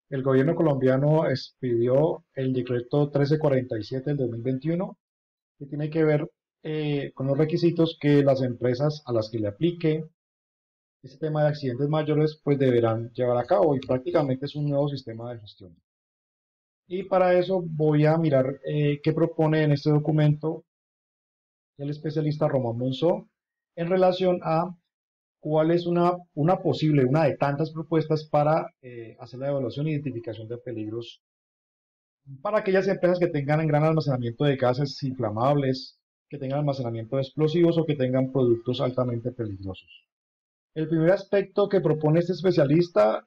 El gobierno colombiano expidió el decreto 1347 del 2021, que tiene que ver con los requisitos que las empresas a las que le aplique este tema de accidentes mayores pues deberán llevar a cabo, y prácticamente es un nuevo sistema de gestión. Y para eso voy a mirar qué propone en este documento el especialista Román Monzó en relación a cuál es una de tantas propuestas para hacer la evaluación e identificación de peligros para aquellas empresas que tengan gran almacenamiento de gases inflamables, que tengan almacenamiento de explosivos o que tengan productos altamente peligrosos. El primer aspecto que propone este especialista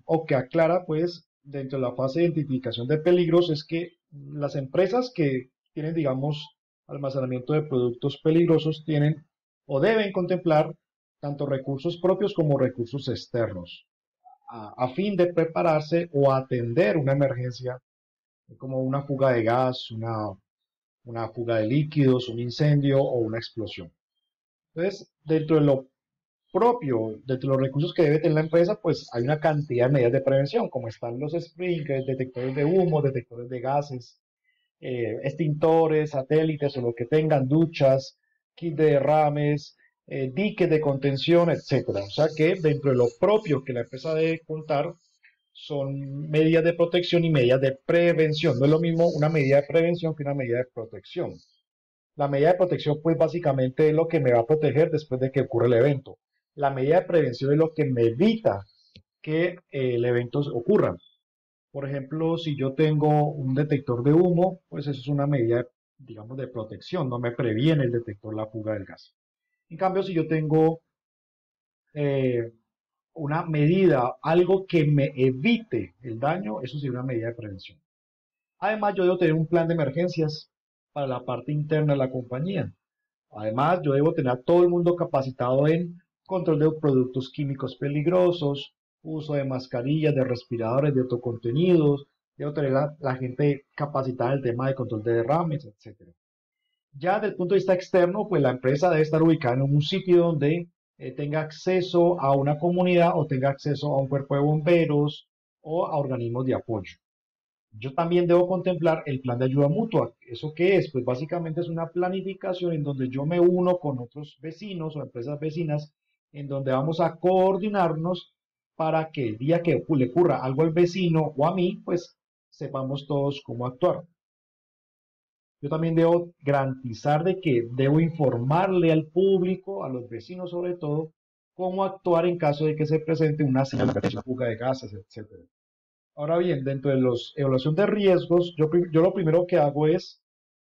o que aclara pues dentro de la fase de identificación de peligros es que las empresas que tienen, digamos, almacenamiento de productos peligrosos tienen o deben contemplar tanto recursos propios como recursos externos a fin de prepararse o atender una emergencia como una fuga de gas, una fuga de líquidos, un incendio o una explosión. Entonces, dentro de lo propio, dentro de los recursos que debe tener la empresa, pues hay una cantidad de medidas de prevención, como están los sprinklers, detectores de humo, detectores de gases, extintores, satélites o lo que tengan, duchas, kit de derrames, diques de contención, etcétera. O sea que dentro de lo propio que la empresa debe contar son medidas de protección y medidas de prevención. No es lo mismo una medida de prevención que una medida de protección. La medida de protección, pues básicamente es lo que me va a proteger después de que ocurre el evento. La medida de prevención es lo que me evita que el evento ocurra. Por ejemplo, si yo tengo un detector de humo, pues eso es una medida, digamos, de protección, no me previene el detector la fuga del gas. En cambio, si yo tengo eh, una medida, algo que me evite el daño, eso sería una medida de prevención. Además, yo debo tener un plan de emergencias para la parte interna de la compañía. Además, yo debo tener a todo el mundo capacitado en control de productos químicos peligrosos, uso de mascarillas, de respiradores, de autocontenidos, debo tener la gente capacitada en el tema de control de derrames, etcétera. Ya desde el punto de vista externo, pues la empresa debe estar ubicada en un sitio donde tenga acceso a una comunidad o tenga acceso a un cuerpo de bomberos o a organismos de apoyo. Yo también debo contemplar el plan de ayuda mutua. ¿Eso qué es? Pues básicamente es una planificación en donde yo me uno con otros vecinos o empresas vecinas, en donde vamos a coordinarnos para que el día que le ocurra algo al vecino o a mí, pues sepamos todos cómo actuar. Yo también debo garantizar de que debo informarle al público, a los vecinos sobre todo, cómo actuar en caso de que se presente una señal de emergencia, fuga de gases, etcétera. Ahora bien, dentro de los evaluación de riesgos, yo lo primero que hago es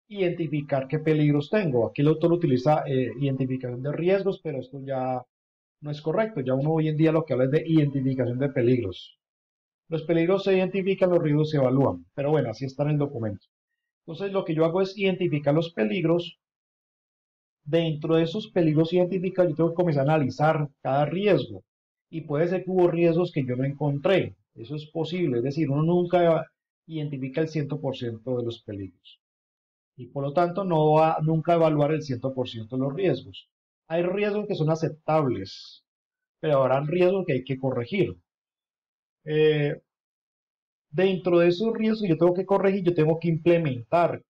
identificar qué peligros tengo. Aquí el autor utiliza identificación de riesgos, pero esto ya no es correcto. Ya uno hoy en día lo que habla es de identificación de peligros. Los peligros se identifican, los riesgos se evalúan. Pero bueno, así está en el documento. Entonces, lo que yo hago es identificar los peligros. Dentro de esos peligros identificados, yo tengo que comenzar a analizar cada riesgo. Y puede ser que hubo riesgos que yo no encontré. Eso es posible. Es decir, uno nunca identifica el 100% de los peligros. Y por lo tanto, no va nunca a evaluar el 100% de los riesgos. Hay riesgos que son aceptables, pero habrán riesgos que hay que corregir. Eh, Dentro de esos riesgos yo tengo que corregir, yo tengo que implementar,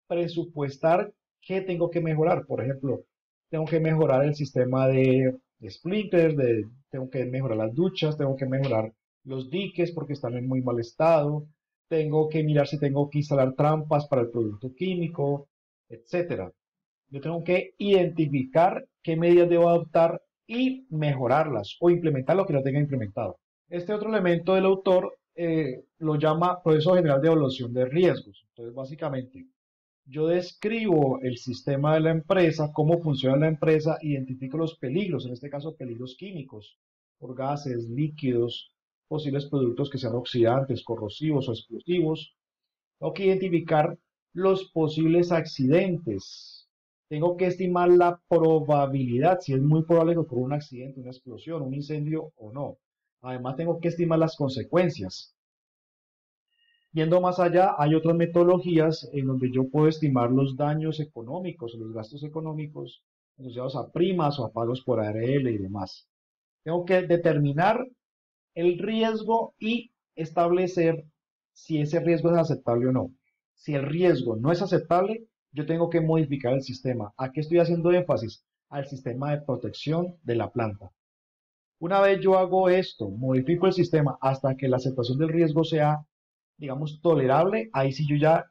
presupuestar qué tengo que mejorar. Por ejemplo, tengo que mejorar el sistema de sprinklers, tengo que mejorar las duchas, tengo que mejorar los diques porque están en muy mal estado, tengo que mirar si tengo que instalar trampas para el producto químico, etcétera. Yo tengo que identificar qué medidas debo adoptar y mejorarlas o implementar lo que no tenga implementado. Este otro elemento del autor lo llama proceso general de evaluación de riesgos. Entonces, básicamente, yo describo el sistema de la empresa, cómo funciona la empresa, identifico los peligros, en este caso peligros químicos, por gases, líquidos, posibles productos que sean oxidantes, corrosivos o explosivos. Tengo que identificar los posibles accidentes. Tengo que estimar la probabilidad, si es muy probable que ocurra un accidente, una explosión, un incendio o no. Además, tengo que estimar las consecuencias. Yendo más allá, hay otras metodologías en donde yo puedo estimar los daños económicos, los gastos económicos asociados a primas o a pagos por ARL y demás. Tengo que determinar el riesgo y establecer si ese riesgo es aceptable o no. Si el riesgo no es aceptable, yo tengo que modificar el sistema. ¿A qué estoy haciendo énfasis? Al sistema de protección de la planta. Una vez yo hago esto, modifico el sistema hasta que la aceptación del riesgo sea, digamos, tolerable, ahí sí yo ya,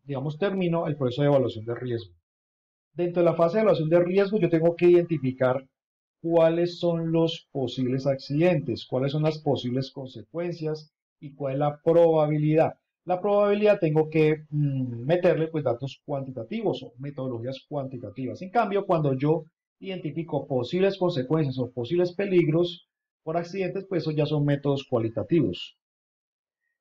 digamos, termino el proceso de evaluación de riesgo. Dentro de la fase de evaluación de riesgo, yo tengo que identificar cuáles son los posibles accidentes, cuáles son las posibles consecuencias y cuál es la probabilidad. La probabilidad tengo que meterle pues datos cuantitativos o metodologías cuantitativas. En cambio, cuando yo identifico posibles consecuencias o posibles peligros por accidentes, pues eso ya son métodos cualitativos.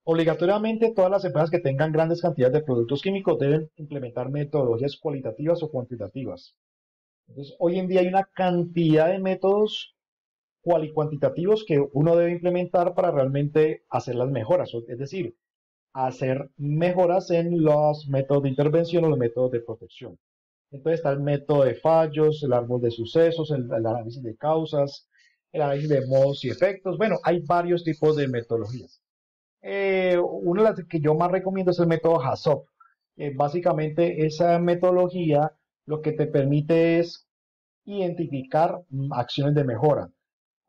Obligatoriamente, todas las empresas que tengan grandes cantidades de productos químicos deben implementar metodologías cualitativas o cuantitativas. Entonces, hoy en día hay una cantidad de métodos cual y cuantitativos que uno debe implementar para realmente hacer las mejoras, es decir, hacer mejoras en los métodos de intervención o los métodos de protección. Entonces está el método de fallos, el árbol de sucesos, el análisis de causas, el análisis de modos y efectos. Bueno, hay varios tipos de metodologías. Una de las que yo más recomiendo es el método HACCP. Básicamente esa metodología lo que te permite es identificar acciones de mejora.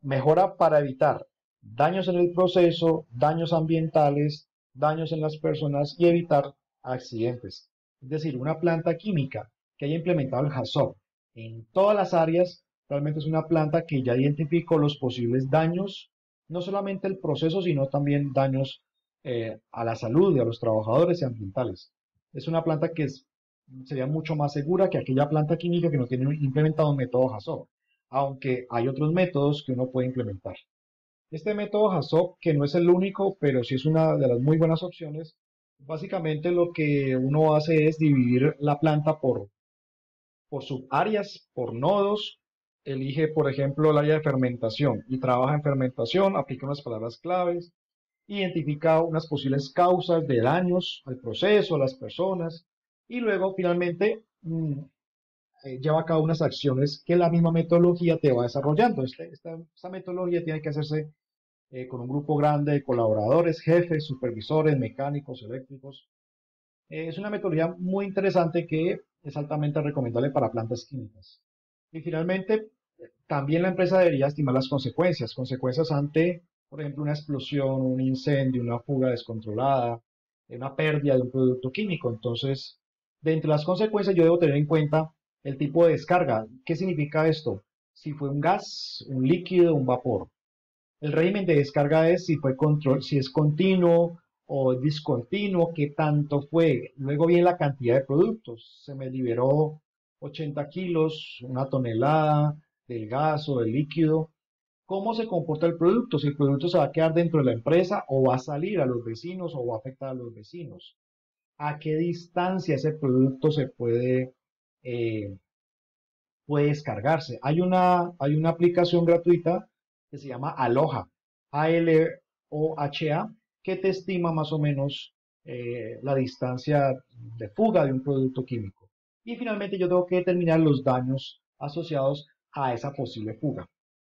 Mejora para evitar daños en el proceso, daños ambientales, daños en las personas y evitar accidentes. Es decir, una planta química que haya implementado el HACCP en todas las áreas, realmente es una planta que ya identificó los posibles daños, no solamente el proceso, sino también daños a la salud y a los trabajadores y ambientales. Es una planta que sería mucho más segura que aquella planta química que no tiene implementado un método HACCP, aunque hay otros métodos que uno puede implementar. Este método HACCP, que no es el único, pero sí es una de las muy buenas opciones, básicamente lo que uno hace es dividir la planta por subáreas, por nodos. Elige, por ejemplo, el área de fermentación y trabaja en fermentación, aplica unas palabras claves, identifica unas posibles causas de daños al proceso, a las personas, y luego finalmente lleva a cabo unas acciones que la misma metodología te va desarrollando. Esta metodología tiene que hacerse con un grupo grande de colaboradores, jefes, supervisores, mecánicos, eléctricos. Es una metodología muy interesante que es altamente recomendable para plantas químicas. Y finalmente, también la empresa debería estimar las consecuencias ante, por ejemplo, una explosión, un incendio, una fuga descontrolada, una pérdida de un producto químico. Entonces, de entre las consecuencias yo debo tener en cuenta el tipo de descarga. ¿Qué significa esto? Si fue un gas, un líquido, un vapor. El régimen de descarga es si fue control, si es continuo o discontinuo, qué tanto fue. Luego viene la cantidad de productos. Se me liberó 80 kilos, una tonelada del gas o del líquido. ¿Cómo se comporta el producto? Si el producto se va a quedar dentro de la empresa o va a salir a los vecinos o va a afectar a los vecinos. ¿A qué distancia ese producto se eh, puede descargarse? Hay una aplicación gratuita que se llama Aloha, Aloha, que te estima más o menos la distancia de fuga de un producto químico. Y finalmente yo tengo que determinar los daños asociados a esa posible fuga.